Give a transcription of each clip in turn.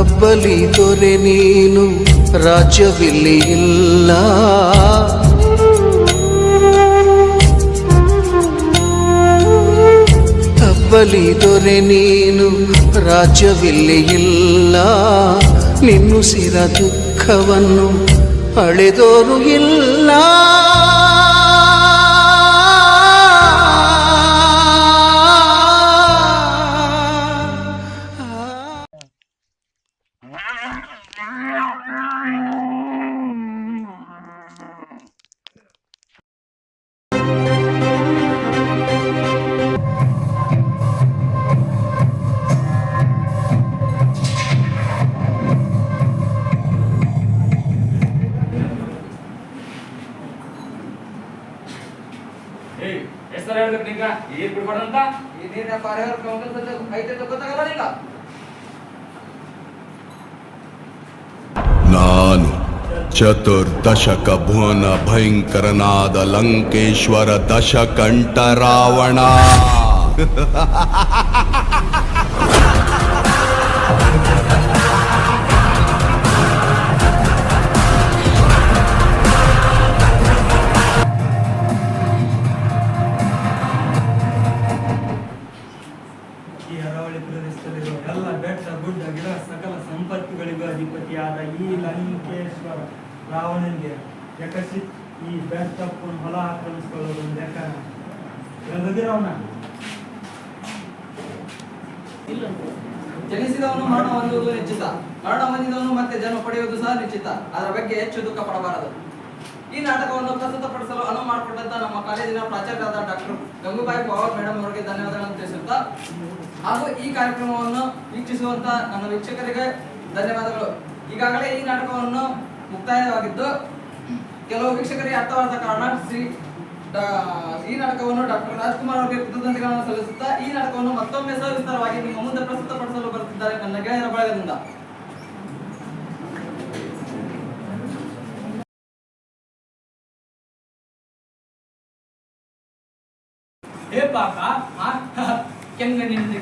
ತಬ್ಬಲಿ ದೊರೆ ನೀನು ರಾಜ್ಯವಿಲ್ಲಿ ಇಲ್ಲ. ತಬ್ಬಲಿ ದೊರೆ ನೀನು ರಾಜ್ಯವಿಲ್ಲಿ ಇಲ್ಲ. ನಿನ್ನುಸಿರ ದುಃಖವನ್ನು ಅಳೆದೋರು ಇಲ್ಲ. ನಾನು ಚತುರ್ದಶಕ ಭುವನ ಭಯಂಕರನಾದ ಲಂಕೇಶ್ವರ ದಶಕಂಠ ರಾವಣ. ಎಲ್ಲ ಬೆಟ್ಟ ಗುಡ್ಡ ಗಿಡ ಸಕಲ ಸಂಪತ್ತುಗಳಿಗೂ ಅಧಿಪತಿಯಾದ ಈ ಲಂಕೇಶ್ವರ ರಾವಣನಿಗೆ ಯಕಸಿ ಈ ಬೆಟ್ಟಪ್ಪನ ಹೊಲ ಆಕ್ರಮಿಸಿಕೊಳ್ಳೋದು ಲೆಕ್ಕ ರವಣ. ಜನಿಸಿದವನು ಮರಣ ಹೊಂದುವುದು ನಿಶ್ಚಿತ, ಮರಣ ಹೊಂದಿದವನು ಮತ್ತೆ ಜನ್ಮ ಪಡೆಯುವುದು ಸಹ ನಿಶ್ಚಿತ. ಅದರ ಬಗ್ಗೆ ಹೆಚ್ಚು ದುಃಖ ಪಡಬಾರದು. ಈ ನಾಟಕವನ್ನು ಪ್ರಸ್ತುತಪಡಿಸಲು ಅನುವು ಮಾಡಿಕೊಟ್ಟಂತ ನಮ್ಮ ಕಾಲೇಜಿನ ಪ್ರಾಚಾರ್ಯರಾದ ಡಾಕ್ಟರ್ ಗಂಗೂಬಾಯಿ ಪವಾರ್ ಮೇಡಮ್ ಅವರಿಗೆ ಧನ್ಯವಾದಗಳನ್ನು ತಿಳಿಸುತ್ತಾ, ಹಾಗೂ ಈ ಕಾರ್ಯಕ್ರಮವನ್ನು ವೀಕ್ಷಿಸುವಂತ ನನ್ನ ವೀಕ್ಷಕರಿಗೆ ಧನ್ಯವಾದಗಳು. ಈಗಾಗಲೇ ಈ ನಾಟಕವನ್ನು ಮುಕ್ತಾಯವಾಗಿದ್ದು ಕೆಲವು ವೀಕ್ಷಕರಿಗೆ ಅರ್ಥವಾದ ಕಾರಣ ಈ ನಾಟಕವನ್ನು ಡಾಕ್ಟರ್ ರಾಜ್ಕುಮಾರ್ ಅವರಿಗೆ ಕೃತಜ್ಞತೆಗಳನ್ನು ಸಲ್ಲಿಸುತ್ತಾ, ಈ ನಾಟಕವನ್ನು ಮತ್ತೊಮ್ಮೆ ಸವಿಸ್ತಾರವಾಗಿ ನಿಮ್ಮ ಮುಂದೆ ಪ್ರಸ್ತುತಪಡಿಸಲು ಬರುತ್ತಿದ್ದಾರೆ ನನ್ನ ಗೆಳೆಯರ ಬಳಗದಿಂದ.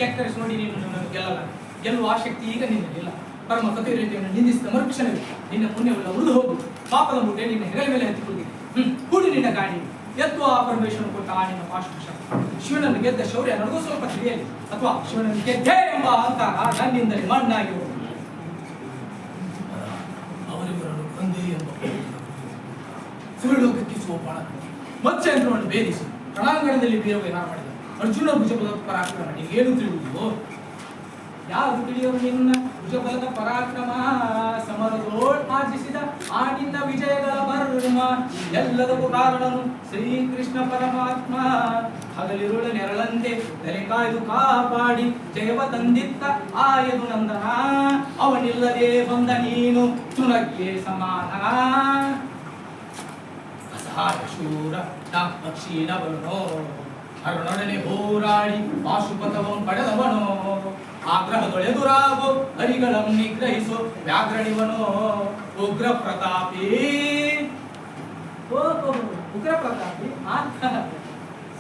ಕೆಕ್ಕರಿಸಿ ನೋಡಿ ನೀನು ಗೆಲ್ಲಲ್ಲ. ಗೆಲ್ಲುವ ಆಸಕ್ತಿ ಈಗ ನಿನ್ನಲ್ಲಿಲ್ಲ. ಪರಮ ಕಪಿರೇತಿಯನ್ನು ನಿಂದಿಸಿದ ಮರುಕ್ಷಣವೇ ನಿನ್ನ ಪುಣ್ಯವೆಲ್ಲ ಉಳಿದು ಹೋಗು. ಪಾಪದ ಮೂಟೆ ನಿನ್ನ ಹೆಗಲ ಮೇಲೆ ಹತ್ತಿಕೊಂಡಿದೆ. ಕೂಡಿ ನಿನ್ನ ಗಾಡಿ ಎತ್ತುವ ಆ ಪರಮೇಶ್ವರನು ಕೊಟ್ಟ ಆ ನಿನ್ನ ಪಾಶುಷ. ಶಿವನನ್ನು ಗೆದ್ದ ಶೌರ್ಯ ನನಗೂ ಸ್ವಲ್ಪ ತಿಳಿಯಲಿ, ಅಥವಾ ಶಿವನನ್ನು ಗೆದ್ದೆ ಎಂಬ ಅಹಂಕಾರ ನನ್ನಿಂದಲೇ ಮಣ್ಣಾಗಿರುವುದು. ಅವರಿವರನ್ನು ಕೊಂದೇ ಎಂಬ ಸುರಳೋಗಕ್ಕಿಸುವ ಬಾಣ ಮತ್ಸ್ಯಂತ್ರವನ್ನು ಭೇದಿಸಿ ರಣಾಂಗಣದಲ್ಲಿ ವೀರವಿಹಾರ ಮಾಡಿದ ಅರ್ಜುನ ಭುಜಬಲದ ಪರಾಕ್ರಮ ಏನು ತಿಳಿಯುವುದು? ಯಾವುದು ತಿಳಿಯುವ ನಿನ್ನ ಭುಜಬಲದ ಪರಾಕ್ರಮ? ಸಮರದೋಳ್ ಆರ್ಜಿಸಿದ ಆ ನಿನ್ನ ವಿಜಯಗಳ ಮರ್ಮ ಎಲ್ಲದಕ್ಕೂ ಕಾರಣನು ಶ್ರೀಕೃಷ್ಣ ಪರಮಾತ್ಮ. ಹಗಲಿರುಳ ನೆರಳಂತೆ ತಲೆ ಕಾಯ್ದು ಕಾಪಾಡಿ ಜಯವ ತಂದಿತ್ತ ಆಯದು ನಂದನ. ಅವನಿಲ್ಲದೆ ಬಂದ ನೀನು ತುನಕ್ಕೆ ಸಮಾನ. ಅಸಹಾಯ ಶೂರ ನ ಪಕ್ಷೀನ ಬಲನೋ ಅರುಣೊಡನೆ ಹೋರಾಡಿ ಪಾಶುಪಥವಂ ಪಡೆದವನೋ. ಆಗ್ರಹದೊಳೆದುರಾಗೋ ಹರಿಗಳಂ ನಿಗ್ರಹಿಸೋ ವ್ಯಾಘ್ರಣಿವನೋ. ಉಗ್ರ ಪ್ರತಾಪಿ ಉಗ್ರ ಪ್ರತಾಪಿ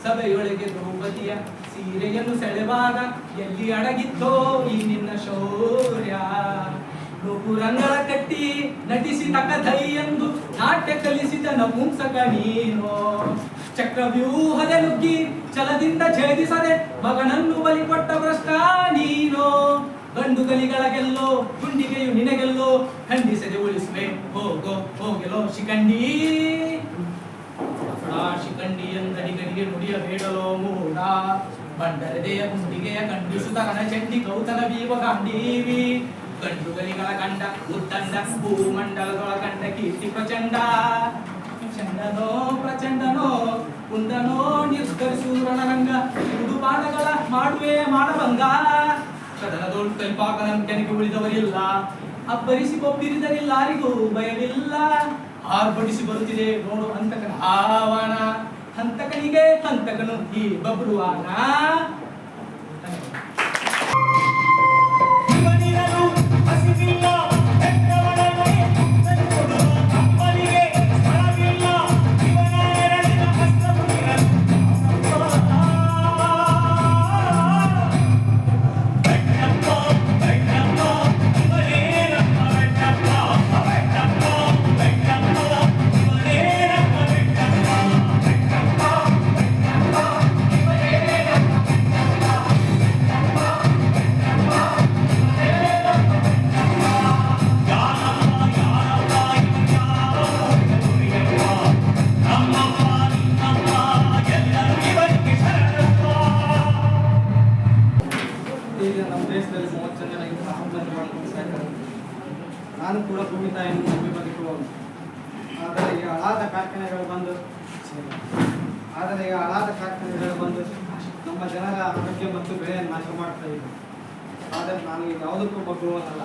ಸಭೆಯೊಳಗೆ ದ್ರೌಪದಿಯ ಸೀರೆಯನ್ನು ಸೆಳೆವಾಗ ಎಲ್ಲಿ ಅಡಗಿತ್ತೋ ಈ ನಿನ್ನ ಶೌರ್ಯ. ರಂಗಳ ಕಟ್ಟಿ ನಟಿಸಿ ತಕಧೈ ಎಂದು ನಾಟ್ಯ ಕಲಿಸಿದ ನಪುಂಸಕ ನೀನು. ಚಕ್ರವ್ಯೂಹದ ನುಗ್ಗಿ ಛಲದಿಂದ ಛೇದಿಸದೆ ಮಗನನ್ನು ಬಲಿ ಕೊಟ್ಟ ಭ್ರಷ್ಟ ನೀನು. ಗಂಡು ಗಲಿಗಳ ಗೆಲ್ಲೋ ಗುಂಡಿಗೆಯು ನಿನಗೆಲ್ಲೋ ಖಂಡಿಸದೆ ಉಳಿಸುವೆ ಹೋಗೋ ಹೋಗೆಲೋ ಶಿಖಂಡಿ. ಶಿಖಂಡಿ ಎಂದಡಿಗರಿಗೆ ನುಡಿಯಬೇಡಲೋ ಮೂಡ. ಬಂಡರದೆಯ ಗುಂಡಿಗೆಯ ಖಂಡಿಸುತ್ತ ಕಣಚಂಡಿ ಕೌತನ ಬೀವ ಗಾಂಡೀವಿ. ಗಂಡುಗಲಿಗಳ ಕಂಡ ಉತ್ತಂಡ ಭೂಮಂಡಲದೊಳ ಕಂಡ ಕೀರ್ತಿ ಪ್ರಚಂಡ. ಚಂಡನೋ ಪ್ರಚಂಡನೋ ಕುಂದನೋ ನಿರ್ಧರಿಸು ರಣರಂಗ. ಉಡುಪಾನಗಳ ಮಾಡುವೆ ಮಾಡಭಂಗ. ಕದನದೋಳು ಕಲ್ಪಾಕನಂಕೆನಕ್ಕೆ ಉಳಿದವರಿಲ್ಲ. ಅಬ್ಬರಿಸಿ ಬೊಬ್ಬಿರಿದರಿಲ್ಲಾರಿಗೂ ಭಯವಿಲ್ಲ. ಆರ್ಭಟಿಸಿ ಬರುತ್ತಿದೆ ನೋಡು ಹಂತಕನ ಆಹ್ವಾನ. ಹಂತಕನಿಗೆ ಹಂತಕನು ಈ ಬಬ್ರುವಾನ. ನಾನು ಕೂಡ ಭೂಮಿ ತಾಯಿಯನ್ನು ನಂಬಿ ಬದುಕುವವನು. ಆದರೆ ಈಗ ಹಳಾದ ಕಾರ್ಖಾನೆಗಳು ಬಂದು ನಮ್ಮ ಜನರ ಆರೋಗ್ಯ ಮತ್ತು ಬೆಳೆಯನ್ನು ನಾಶ ಮಾಡ್ತಾ ಇವೆ. ಆದರೆ ನಾನು ಈಗ ಯಾವುದಕ್ಕೂ ಬಗ್ಗುವವನಲ್ಲ.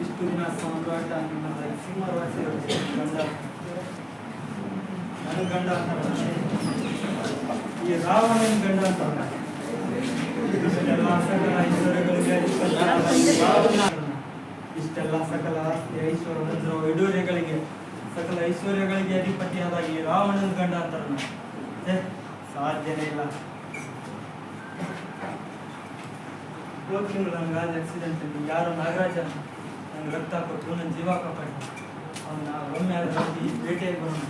ಇಷ್ಟು ದಿನ ಸಾಮ್ರಾಟ ನಿಮ್ಮನ್ನ ಸಿಂಹರಾಶಿ ಗಂಡ ನನ್ನ ಗಂಡ ಅಂತ ಈ ರಾವಣನ ಗಂಡ ಅಂತ ಇಷ್ಟೆಲ್ಲ ಸಕಲ ಐಶ್ವರ್ಯಗಳಿಗೆ ಇಷ್ಟೆಲ್ಲ ಸಕಲ ಆಸ್ತಿ ಐಶ್ವರ್ಯ ವಜ್ರ ವೈಡೂರ್ಯಗಳಿಗೆ ಸಕಲ ಐಶ್ವರ್ಯಗಳಿಗೆ ಅಧಿಪತಿಯಾದ ಈ ರಾವಣನ ಗಂಡ ಅಂತಾರ ಸಾಧ್ಯನೇ ಇಲ್ಲ. ಹೋದ ತಿಂಗಳು ನನಗೆ ಆದ ಆಕ್ಸಿಡೆಂಟ್ ಅಲ್ಲಿ ಯಾರೋ ನಾಗರಾಜ ನನಗೆ ರಕ್ತ ಕೊಟ್ಟು ನನ್ನ ಜೀವ ಕಾಪಾಡಿ ಅವನ್ನ ಒಮ್ಮೆ ಆದ್ರೂ ಭೇಟಿಯಾಗಿ ಬರೋಣ.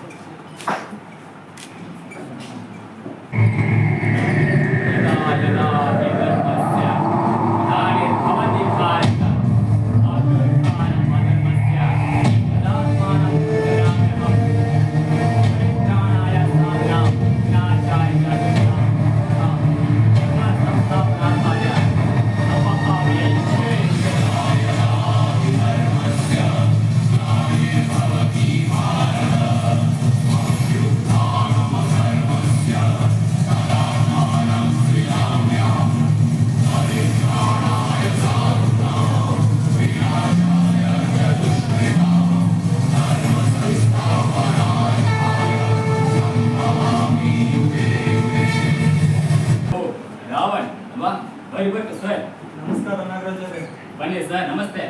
ನಮಸ್ಕಾರ ನಾಗರಾಜ್ ಅವರೇ. ಬನ್ನಿ ಸರ್, ನಮಸ್ತೆ.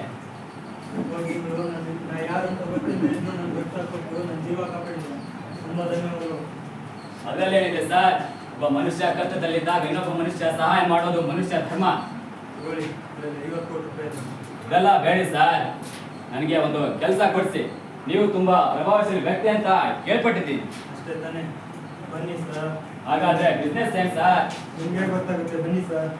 ಹೋಗಿದ್ರು ನಾ ಯಾರಂತ ಗೊತ್ತಿಲ್ಲ, ನನ್ಗೆ ಗೊತ್ತಾಗ್ಬೇಕು, ನನ್ನ ಜೀವ ಕಾಪಾಡಿದ್ರು. ತುಂಬಾ ಧನ್ಯವಾದಗಳು. ಅದರಲ್ಲೇನಿದೆ ಸರ್, ಒಬ್ಬ ಮನುಷ್ಯ ಕಷ್ಟದಲ್ಲಿದ್ದಾಗ ಇನ್ನೊಬ್ಬ ಮನುಷ್ಯ ಸಹಾಯ ಮಾಡೋದು ಮನುಷ್ಯ ಧರ್ಮ. ತಗೊಳ್ಳಿ, ಇದರಲ್ಲಿ 50 ಕೋಟಿ ರೂಪಾಯಿ ಇದೆ. ಇದೆಲ್ಲ ಬೇಡಿ ಸರ್, ನನಗೆ ಒಂದು ಕೆಲಸ ಕೊಡಿಸಿ. ನೀವು ತುಂಬಾ ಪ್ರಭಾವಶಾಲಿ ವ್ಯಕ್ತಿ ಅಂತ ಕೇಳ್ಪಟ್ಟಿದ್ದೀನಿ. ಅಷ್ಟೇ ತಾನೇ? ಬನ್ನಿ ಸರ್. ಹಾಗಾದ್ರೆ ಬಿಸ್ನೆಸ್ ಏನ್ ಸರ್? ನಿಮ್ಗೆ ಗೊತ್ತಾಗುತ್ತೆ, ಬನ್ನಿ ಸರ್.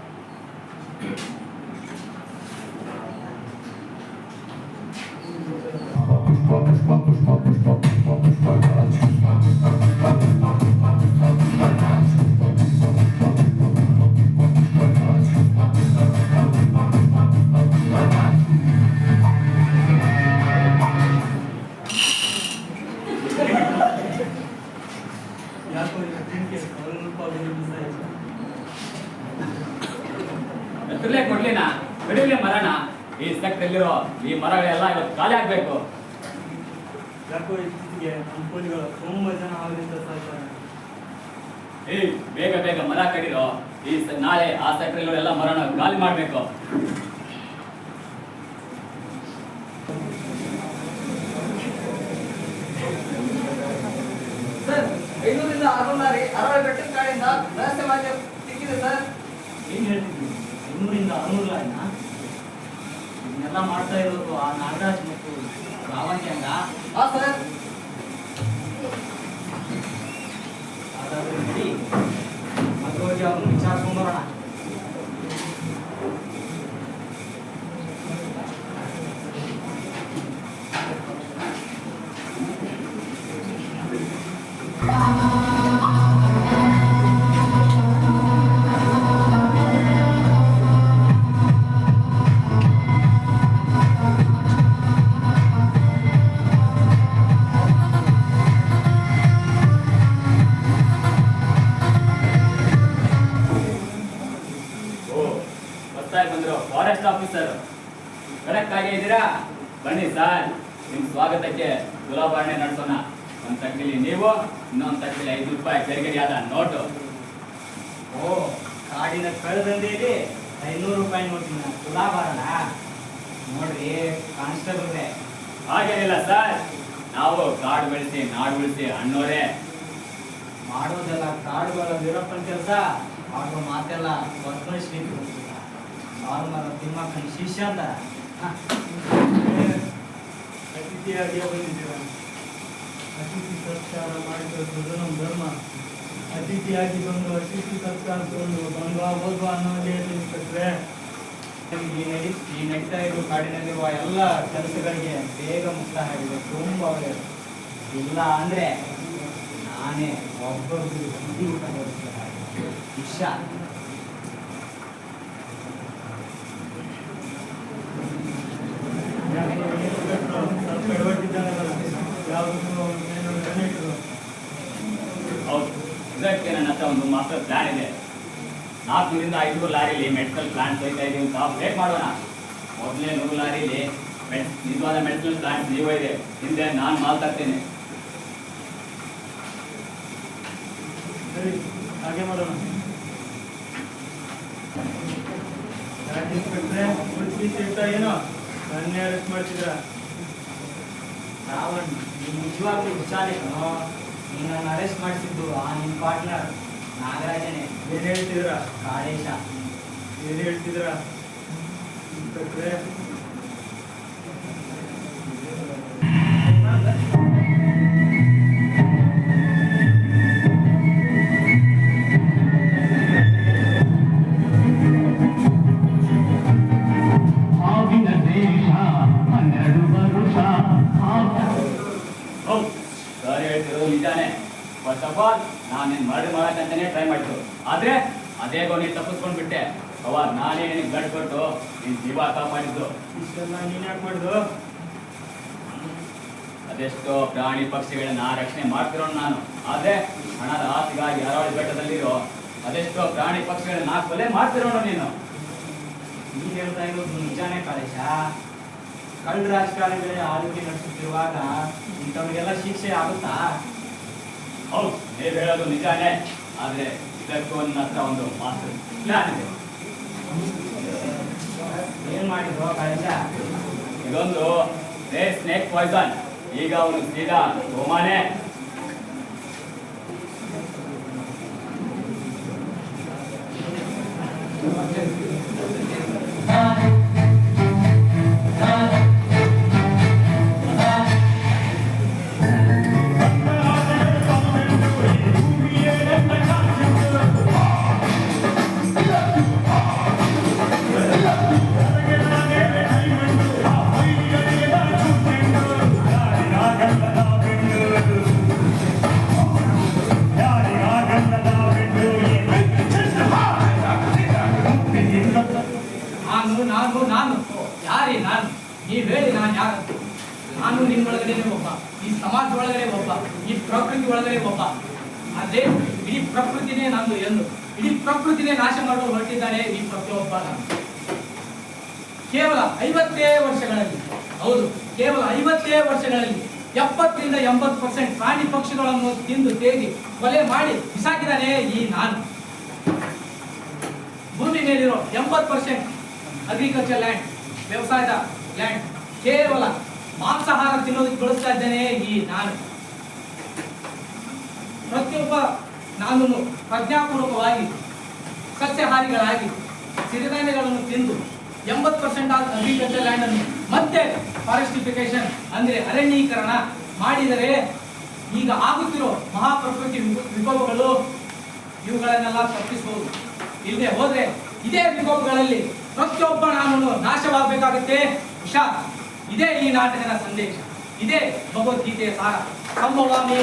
ಯಾಕೋ ಈಗ ತಿಂಕೆ ಸ್ವಲ್ಪ ಮಿಸ್ ಆಯ್ತು. ಎತ್ತರಲೇ ಕೊಡ್ಲಿನ ಬಿಡಲಿ ಮರಣ. ಈ ಸೆಕ್ಟಲ್ಲಿರೋ ಈ ಮರಗಳೆಲ್ಲ ಇವತ್ತು ಖಾಲಿ ಆಗ್ಬೇಕು. ಯಾಕೋ ಇತ್ತೀಚೆಗೆ ಅಂಕೋಲಿಗಳು ತುಂಬಾ ಜನ ಹಾವಿನಿಂದ ಸಾಯ್ತಾರೆ. ಬೇಗ ಬೇಗ ಮರ ಕಡಿರೋ. ನಾಳೆ ಆ ಸೆಕ್ಟರ್ ಎಲ್ಲ ಮರಣ ಖಾಲಿ ಮಾಡ್ಬೇಕು. ಸರ್, 500ರಿಂದ 600 ಲಾರಿ ಅರವೈ ಬೆಟ್ಟದ ಕಾಡಿಂದ ರಹಸ್ಯವಾಗಿ ಸಿಕ್ಕಿದೆ ಸರ್. ಏನ್ ಹೇಳ್ತಿದ್ವಿ? 500ರಿಂದ 600 ಲಾರಿನ ಇದನ್ನೆಲ್ಲ ಮಾಡ್ತಾ ಇರೋದು ಆ ನಾಗರಾಜ್ ಮತ್ತು ರಾವಂತಿ ಅಂಗ. ಹಾ ಸರ್. ಹಾಗಾದ್ರೆ ನಡಿ, ಮತ್ತೆ ಹೋಗಿ ಅವ್ರನ್ನ ವಿಚಾರಿಸ್ಕೊಂಡ್ ಬರೋಣ. ಬಂದ್ರು ಫಾರೆಸ್ಟ್ ಆಫೀಸರ್. ಕರೆಕ್ಟ್ ಆಗಿ ಇದ್ದೀರಾ? ಬನ್ನಿ ಸರ್, ನಿಮ್ ಸ್ವಾಗತಕ್ಕೆ ತುಲಾಭರಣೆ ನಡೆಸೋಣ. ಒಂದ್ ತಗ್ಗಿಲಿ ನೀವು, ಇನ್ನೊಂದ್ ತಗ್ಗಿಲಿ 5 ರೂಪಾಯಿ ತೆರಿಗೆಯಾದ ನೋಟು. ಓ, ಕಾಡಿನ ಕಳೆದಂದೇಲಿ 500 ರೂಪಾಯಿ ನೋಟಿನ ತುಲಾಭರಣ. ನೋಡ್ರಿ ಕಾನ್ಸ್ಟೇಬಲ್ರೆ, ಹಾಗೇನಿಲ್ಲ ಸರ್, ನಾವು ಕಾಡು ಬೆಳೆಸಿ ನಾಡು ಉಳಿಸಿ ಅಣ್ಣೋರೇ. ಮಾಡೋದೆಲ್ಲ ಕಾಡುಗಳ ವೀರಪ್ಪನ ಕೆಲಸ, ಆಗೋ ಮಾತೆಲ್ಲ ವರ್ಕಳಿಸ್ಬೇಕು. ನಾರ್ಮಲ್ ತಿಮ್ಮಕ್ಕನ ಶಿಷ್ಯ ಅಂತ. ಅತಿಥಿಯಾಗಿಯೇ ಬಂದಿದ್ದೀರ. ಅತಿಥಿ ಸತ್ಕಾರ ಮಾಡಿಕೊಳ್ಳುವುದು ನಮ್ಮ ಧರ್ಮ. ಅತಿಥಿಯಾಗಿ ಬಂದು ಅತಿಥಿ ಸತ್ಕಾರ ತಗೊಂಡು ಬಂದ್ವ ಓದ್ವ ಅನ್ನೋದೇ ನಿಂತರೆ ಈ ನಡೀತಾ ಇರುವ ಕಾಡಿನಲ್ಲಿರುವ ಎಲ್ಲ ಕೆಲಸಗಳಿಗೆ ಬೇಗ ಮುಕ್ತ ಆಗಿದೆ. ತುಂಬ ಒಳ್ಳೆಯದು. ಇಲ್ಲ ಅಂದ್ರೆ ನಾನೇ ಒಬ್ಬೊಬ್ಬರು ಬುದ್ಧಿ ಊಟ ಕೊಡ್ತೀನಿ. ಇಷ್ಟ ಯಾವುದಕ್ಕೂ ಹೌದು, ಇದಕ್ಕೆ ನನ್ನ ಹತ್ರ ಒಂದು ಮಾಸ್ಟರ್ ಪ್ಲಾನ್ ಇದೆ. 400ರಿಂದ 500 ಲಾರಿಲಿ ಮೆಡಿಕಲ್ ಪ್ಲಾಂಟ್ ಹೋಗ್ತಾ ಇದೀವಿ ಅಂತ ಬ್ರೇಕ್ ಮಾಡೋಣ. ಮೊದಲೇ 100 ಲಾರಿಲಿ ನಿಜವಾದ ಮೆಡಿಕಲ್ ಪ್ಲಾಂಟ್ ನೀವು ಇದೆ, ಹಿಂದೆ ನಾನು ಮಾತಾಡ್ತೇನೆ. ಸರಿ, ಹಾಗೆ ಮಾಡೋಣ. ಇನ್ಸ್ಪೆಕ್ಟ್ರೆ, ಏನೋ ನನ್ನೇ ಅರೆಸ್ಟ್ ಮಾಡ್ತಿದ್ರ? ರಾವಣ್, ನೀನು ನಿಜವಾಗ್ಲೂ ಹುಷಾರಿ ಕಣೋ. ನೀನನ್ನು ಅರೆಸ್ಟ್ ಮಾಡಿಸಿದ್ದು ಆ ನಿನ್ನ ಪಾರ್ಟ್ನರ್ ನಾಗರಾಜನೇ. ಏನ್ ಹೇಳ್ತಿದ್ರ? ಕಾಳೇಶ. ಏನ್ ಹೇಳ್ತಿದ್ರ ಇನ್ಸ್ಪೆಕ್ಟ್ರೆ? ಹೌದು, ಸರ್ ಹೇಳ್ತಿರೋದು ನಿಜಾನೇ. ಫಸ್ಟ್ ಆಫ್ ಆಲ್ ನಾನು ನಿನ್ನ ಮರ್ಡರ್ ಮಾಡಕ್ಕಂತಾನೆ ಟ್ರೈ ಮಾಡಿದ್ದು, ಆದ್ರೆ ಅದೇ ನೀನು ತಪ್ಪಿಸ್ಕೊಂಡು ಬಿಟ್ಟೆ. ಅವಾಗ ನಾನೇ ನಿನಗೆ ಬ್ಲಡ್ ಕೊಟ್ಟು ನಿನ್ನ ಜೀವ ಕಾಪಾಡಿದ್ದು. ಇಷ್ಟೆಲ್ಲ ನೀನ್ ಯಾಕೆ ಮಾಡಿದ್ದು? ಅದೆಷ್ಟೋ ಪ್ರಾಣಿ ಪಕ್ಷಿಗಳನ್ನ ರಕ್ಷಣೆ ಮಾಡ್ತಿರೋ ನಾನು, ಆದ್ರೆ ಹಣದ ಆಸೆಗಾಗಿ ಅರವಳಿ ಬೆಟ್ಟದಲ್ಲಿರೋ ಅದೆಷ್ಟೋ ಪ್ರಾಣಿ ಪಕ್ಷಿಗಳನ್ನ ಕೊಲೆ ಮಾಡ್ತಿರೋಣ ನೀನು. ನೀನು ಹೇಳ್ತಾ ಇರೋದು ನಿಜಾನೇ ಕಾಳೇಶ. ಕಳ್ಳ ರಾಜಕಾರಣಿಗಳೇ ಆಳ್ವಿಕೆ ನಡೆಸುತ್ತಿರುವಾಗ ಇಂಥವ್ರಿಗೆಲ್ಲ ಶಿಕ್ಷೆ ಆಗುತ್ತಾ? ಹೌದು, ನೀವು ಹೇಳೋದು ನಿಜಾನೇ, ಆದ್ರೆ ಇದಕ್ಕೂ ನನ್ನ ಹತ್ರ ಒಂದು ಮಾಸ್ಟರ್ ಪ್ಲಾನ್ ಇದೆ. ಏನ್ ಮಾಡಿದ್ರು ಕಾಳೇಶ? ಇದೊಂದು ಸ್ನೇಕ್ ಪಾಯ್ಸನ್. ಈಗ ಅವನು ಸೀದಾ ಗೋಮಾನೆ. ನಾನು ಯಾರೇ ನಾನು? ನೀವು ಹೇಳಿ ನಾನು ಯಾರು? ನಾನು ನಿಮ್ಮೊಳಗಡೆ ಒಬ್ಬ, ಈ ಸಮಾಜ ಒಳಗಡೆ ಒಬ್ಬ, ಈ ಪ್ರಕೃತಿ ಒಳಗಡೆ ಒಬ್ಬ. ಅದೇ ಇಡೀ ಪ್ರಕೃತಿನೇ ನಂದು ಎಂದು, ಇಡೀ ಪ್ರಕೃತಿನೇ ನಾಶ ಮಾಡಲು ಹೊರಟಿದ್ದಾನೆ ಈ ಪ್ರತಿಯೊಬ್ಬ ನಾನು. ಕೇವಲ 50 ವರ್ಷಗಳಲ್ಲಿ, ಹೌದು ಕೇವಲ 50 ವರ್ಷಗಳಲ್ಲಿ 70ರಿಂದ 80% ಪ್ರಾಣಿ ಪಕ್ಷಿಗಳನ್ನು ತಿಂದು ತೇಗಿ ಕೊಲೆ ಮಾಡಿ ಬಿಸಾಕಿದ್ದಾನೆ ಈ ನಾನು. ಭೂಮಿ ಮೇಲಿರೋ 80% ಅಗ್ರಿಕಲ್ಚರ್ ಲ್ಯಾಂಡ್, ವ್ಯವಸಾಯದ ಲ್ಯಾಂಡ್ ಕೇವಲ ಮಾಂಸಾಹಾರ ತಿನ್ನೋದಕ್ಕೆ ಬಳಸ್ತಾ ಇದ್ದೇನೆ ಈ ನಾನು. ಪ್ರತಿಯೊಬ್ಬ ನಾನು ಪ್ರಜ್ಞಾಪೂರ್ವಕವಾಗಿ ಸಸ್ಯಾಹಾರಿಗಳಾಗಿ ಸಿರಿಧಾನ್ಯಗಳನ್ನು ತಿಂದು 80% ಅಗ್ರಿಕಲ್ಚರ್ ಲ್ಯಾಂಡ್ ಅನ್ನು ಮತ್ತೆ ಫಾರೆಸ್ಟಿಫಿಕೇಶನ್ ಅಂದ್ರೆ ಅರಣ್ಯೀಕರಣ ಮಾಡಿದರೆ ಈಗ ಆಗುತ್ತಿರೋ ಮಹಾಪ್ರಕೃತಿ ವಿಕೋಪಗಳು ಇವುಗಳನ್ನೆಲ್ಲ ತಪ್ಪಿಸಬಹುದು. ಇಲ್ಲದೆ ಹೋದ್ರೆ ಇದೇ ವಿಕೋಪಗಳಲ್ಲಿ ಪ್ರತಿಯೊಬ್ಬ ನಾನು ನಾಶವಾಗಬೇಕಾಗುತ್ತೆ. ಹುಷಾರ್. ಇದೇ ಈ ನಾಟಕದ ಸಂದೇಶ, ಇದೇ ಭಗವದ್ಗೀತೆಯ ಸಾರ. ಸಂಭವಾಮಿ